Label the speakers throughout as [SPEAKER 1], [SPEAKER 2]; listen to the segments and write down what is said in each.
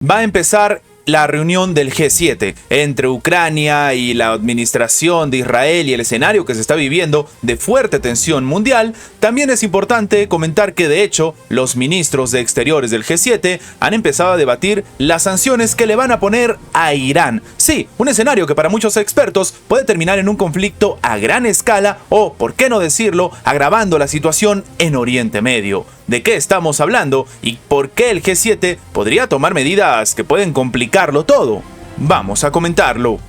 [SPEAKER 1] Va a empezar la reunión del G7 entre Ucrania y la administración de Israel y el escenario que se está viviendo de fuerte tensión mundial. También es importante comentar que de hecho los ministros de Exteriores del G7 han empezado a debatir las sanciones que le van a poner a Irán. Sí, un escenario que para muchos expertos puede terminar en un conflicto a gran escala o, por qué no decirlo, agravando la situación en Oriente Medio. ¿De qué estamos hablando y por qué el G7 podría tomar medidas que pueden complicarlo todo? Vamos a comentarlo.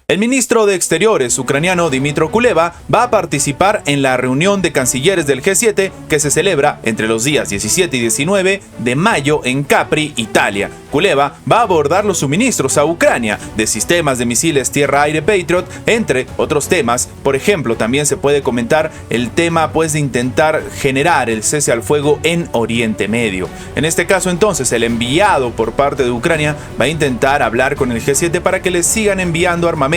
[SPEAKER 1] El ministro de Exteriores ucraniano Dmytro Kuleba va a participar en la reunión de cancilleres del G7 que se celebra entre los días 17 y 19 de mayo en Capri, Italia. Kuleba va a abordar los suministros a Ucrania de sistemas de misiles tierra-aire Patriot, entre otros temas. Por ejemplo, también se puede comentar el tema de intentar generar el cese al fuego en Oriente Medio. En este caso, entonces, el enviado por parte de Ucrania va a intentar hablar con el G7 para que les sigan enviando armamento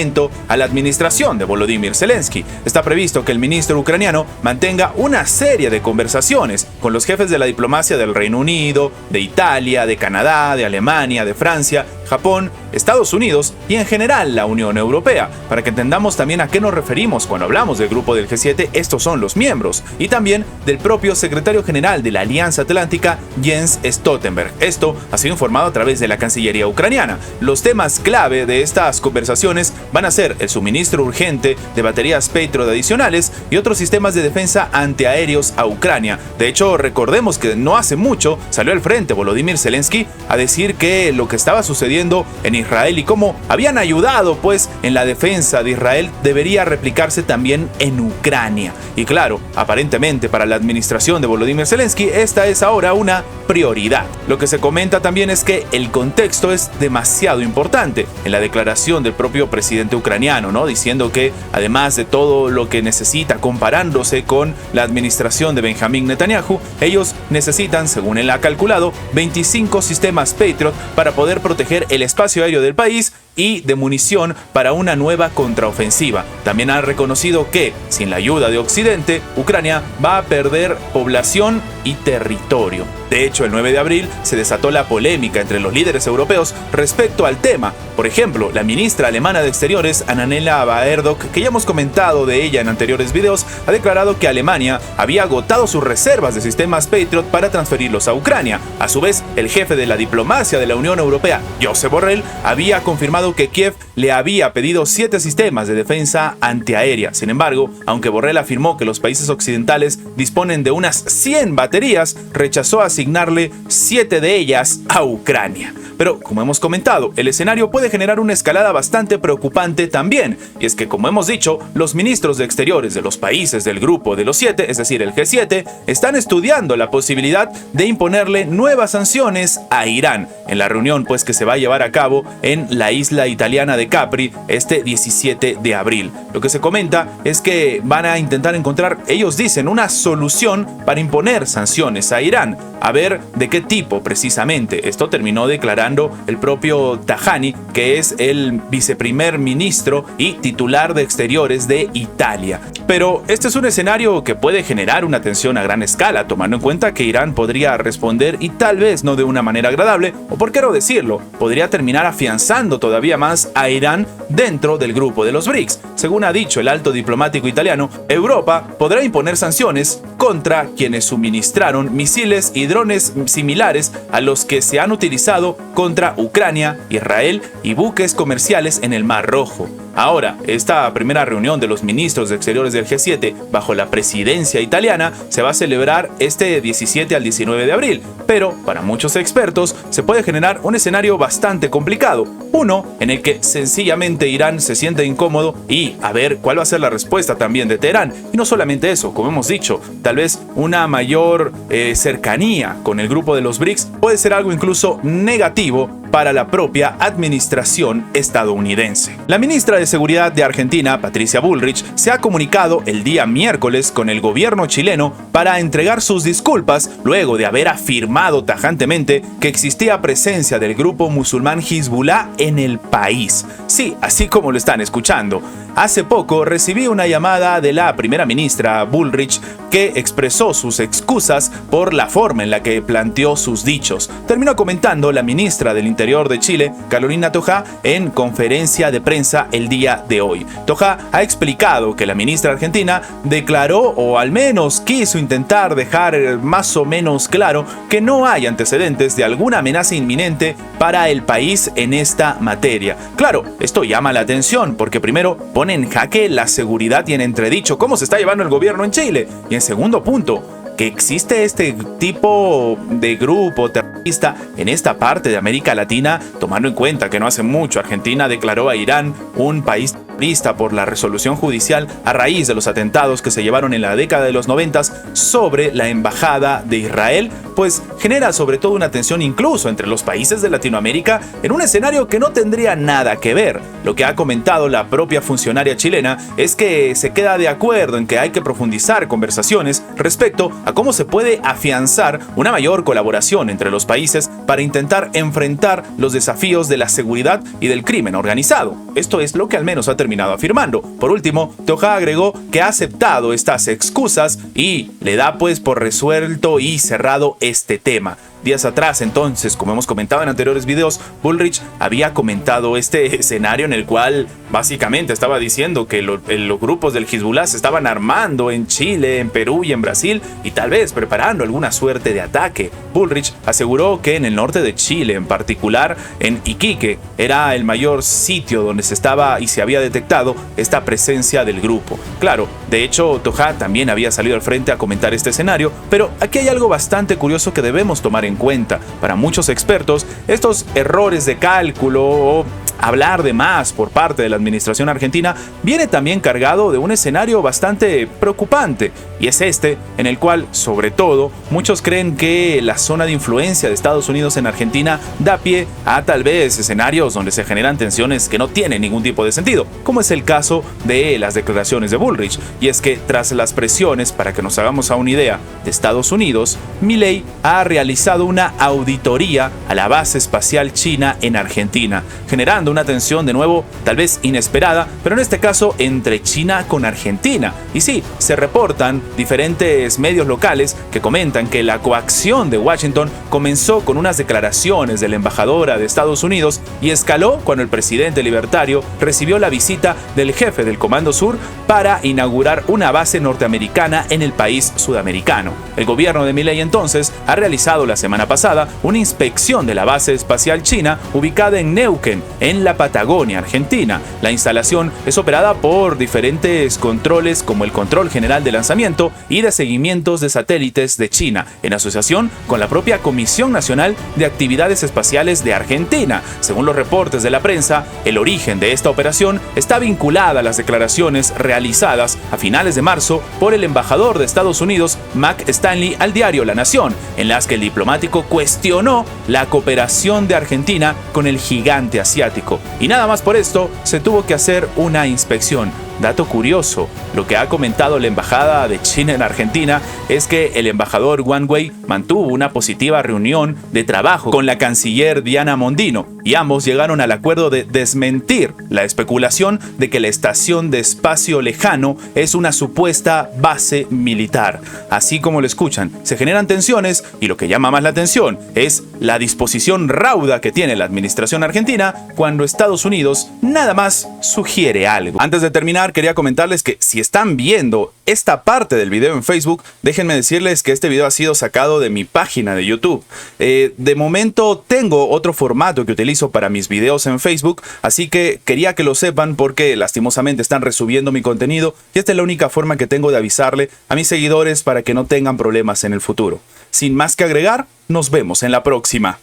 [SPEAKER 1] a la administración de Volodymyr Zelensky. Está previsto que el ministro ucraniano mantenga una serie de conversaciones con los jefes de la diplomacia del Reino Unido, de Italia, de Canadá, de Alemania, de Francia, Japón, Estados Unidos y en general la Unión Europea. Para que entendamos también a qué nos referimos cuando hablamos del grupo del G7, estos son los miembros, y también del propio secretario general de la Alianza Atlántica, Jens Stoltenberg. Esto ha sido informado a través de la Cancillería ucraniana. Los temas clave de estas conversaciones van a ser el suministro urgente de baterías Patriot adicionales y otros sistemas de defensa antiaéreos a Ucrania. De hecho, recordemos que no hace mucho salió al frente Volodymyr Zelensky a decir que lo que estaba sucediendo en Israel y cómo habían ayudado en la defensa de Israel debería replicarse también en Ucrania. Y claro, aparentemente para la administración de Volodymyr Zelensky esta es ahora una prioridad. Lo que se comenta también es que el contexto es demasiado importante. En la declaración del propio presidente ucraniano, diciendo que además de todo lo que necesita, comparándose con la administración de Benjamín Netanyahu, ellos necesitan, según él ha calculado, 25 sistemas Patriot para poder proteger el espacio aéreo del país y de munición para una nueva contraofensiva. También ha reconocido que, sin la ayuda de Occidente, Ucrania va a perder población y territorio. De hecho, el 9 de abril se desató la polémica entre los líderes europeos respecto al tema. Por ejemplo, la ministra alemana de Exteriores, Annalena Baerbock, que ya hemos comentado de ella en anteriores videos, ha declarado que Alemania había agotado sus reservas de sistemas Patriot para transferirlos a Ucrania. A su vez, el jefe de la diplomacia de la Unión Europea, Josep Borrell, había confirmado que Kiev le había pedido 7 sistemas de defensa antiaérea. Sin embargo, aunque Borrell afirmó que los países occidentales disponen de unas 100 baterías, rechazó asignarle 7 de ellas a Ucrania. Pero, como hemos comentado, el escenario puede generar una escalada bastante preocupante también. Y es que, como hemos dicho, los ministros de Exteriores de los países del grupo de los 7, es decir, el G7, están estudiando la posibilidad de imponerle nuevas sanciones a Irán en la reunión que se va a llevar a cabo en la isla italiana de Capri este 17 de abril. Lo que se comenta es que van a intentar encontrar, ellos dicen, una solución para imponer sanciones a Irán. A ver de qué tipo precisamente. Esto terminó declarando el propio Tajani, que es el viceprimer ministro y titular de Exteriores de Italia. Pero este es un escenario que puede generar una tensión a gran escala, tomando en cuenta que Irán podría responder y tal vez no de una manera agradable, o por qué no decirlo, podría terminar afianzando todavía más a Irán dentro del grupo de los BRICS. Según ha dicho el alto diplomático italiano, Europa podrá imponer sanciones contra quienes suministraron misiles y drones similares a los que se han utilizado contra Ucrania, Israel y buques comerciales en el Mar Rojo. Ahora, esta primera reunión de los ministros de Exteriores del G7 bajo la presidencia italiana se va a celebrar este 17 al 19 de abril, pero para muchos expertos se puede generar un escenario bastante complicado, uno en el que sencillamente Irán se siente incómodo y a ver cuál va a ser la respuesta también de Teherán. Y no solamente eso, como hemos dicho, tal vez una mayor cercanía con el grupo de los BRICS puede ser algo incluso negativo para la propia administración estadounidense. La ministra de Seguridad de Argentina, Patricia Bullrich, se ha comunicado el día miércoles con el gobierno chileno para entregar sus disculpas luego de haber afirmado tajantemente que existía presencia del grupo musulmán Hezbollah en el país. Sí, así como lo están escuchando. hace poco recibí una llamada de la primera ministra Bullrich que expresó sus excusas por la forma en la que planteó sus dichos. Terminó comentando la ministra del Interior de Chile, Carolina Toja, en conferencia de prensa el día de hoy. Toja ha explicado que la ministra argentina declaró, o al menos quiso intentar dejar más o menos claro, que no hay antecedentes de alguna amenaza inminente para el país en esta materia. Claro, esto llama la atención porque primero pone en jaque la seguridad y en entredicho cómo se está llevando el gobierno en Chile. Y en segundo punto, que existe este tipo de grupo terrorista en esta parte de América Latina, tomando en cuenta que no hace mucho Argentina declaró a Irán un país terrorista por la resolución judicial a raíz de los atentados que se llevaron en la década de los 90 sobre la embajada de Israel, pues genera sobre todo una tensión incluso entre los países de Latinoamérica en un escenario que no tendría nada que ver. Lo que ha comentado la propia funcionaria chilena es que se queda de acuerdo en que hay que profundizar conversaciones respecto a cómo se puede afianzar una mayor colaboración entre los países para intentar enfrentar los desafíos de la seguridad y del crimen organizado. Esto es lo que al menos ha terminado afirmando. Por último, Toja agregó que ha aceptado estas excusas y le da pues por resuelto y cerrado este tema. Días atrás, entonces, como hemos comentado en anteriores videos, Bullrich había comentado este escenario en el cual básicamente estaba diciendo que los grupos del Hezbollah se estaban armando en Chile, en Perú y en Brasil y tal vez preparando alguna suerte de ataque. Bullrich aseguró que en el norte de Chile, en particular en Iquique, era el mayor sitio donde se estaba y se había detectado esta presencia del grupo. Claro, de hecho, Toja también había salido al frente a comentar este escenario, pero aquí hay algo bastante curioso que debemos tomar en cuenta. Para muchos expertos, estos errores de cálculo o hablar de más por parte de la administración argentina viene también cargado de un escenario bastante preocupante, y es este en el cual, sobre todo, muchos creen que la zona de influencia de Estados Unidos en Argentina da pie a tal vez escenarios donde se generan tensiones que no tienen ningún tipo de sentido, como es el caso de las declaraciones de Bullrich. Y es que tras las presiones, para que nos hagamos a una idea, de Estados Unidos, Milei ha realizado una auditoría a la base espacial china en Argentina, generando una tensión de nuevo tal vez inesperada, pero en este caso entre China con Argentina. Y sí, se reportan diferentes medios locales que comentan que la coacción de Washington comenzó con unas declaraciones de la embajadora de Estados Unidos y escaló cuando el presidente libertario recibió la visita del jefe del Comando Sur para inaugurar una base norteamericana en el país sudamericano. El gobierno de Milei entonces ha realizado la semana pasada una inspección de la base espacial china ubicada en Neuquén, en la Patagonia Argentina. La instalación es operada por diferentes controles como el Control General de Lanzamiento y de Seguimientos de Satélites de China, en asociación con la propia Comisión Nacional de Actividades Espaciales de Argentina. Según los reportes de la prensa, el origen de esta operación está vinculada a las declaraciones realizadas a finales de marzo por el embajador de Estados Unidos, Mac Stanley, al diario La Nación, en las que el diplomático cuestionó la cooperación de Argentina con el gigante asiático. Y nada más por esto, se tuvo que hacer una inspección. Dato curioso, lo que ha comentado la embajada de China en Argentina es que el embajador Wang Wei mantuvo una positiva reunión de trabajo con la canciller Diana Mondino y ambos llegaron al acuerdo de desmentir la especulación de que la estación de espacio lejano es una supuesta base militar. Así como lo escuchan, se generan tensiones y lo que llama más la atención es la disposición rauda que tiene la administración argentina cuando Estados Unidos nada más sugiere algo. Antes de terminar, quería comentarles que si están viendo esta parte del video en Facebook, déjenme decirles que este video ha sido sacado de mi página de YouTube. De momento tengo otro formato que utilizo para mis videos en Facebook, así que quería que lo sepan porque lastimosamente están resubiendo mi contenido y esta es la única forma que tengo de avisarle a mis seguidores para que no tengan problemas en el futuro. Sin más que agregar, nos vemos en la próxima.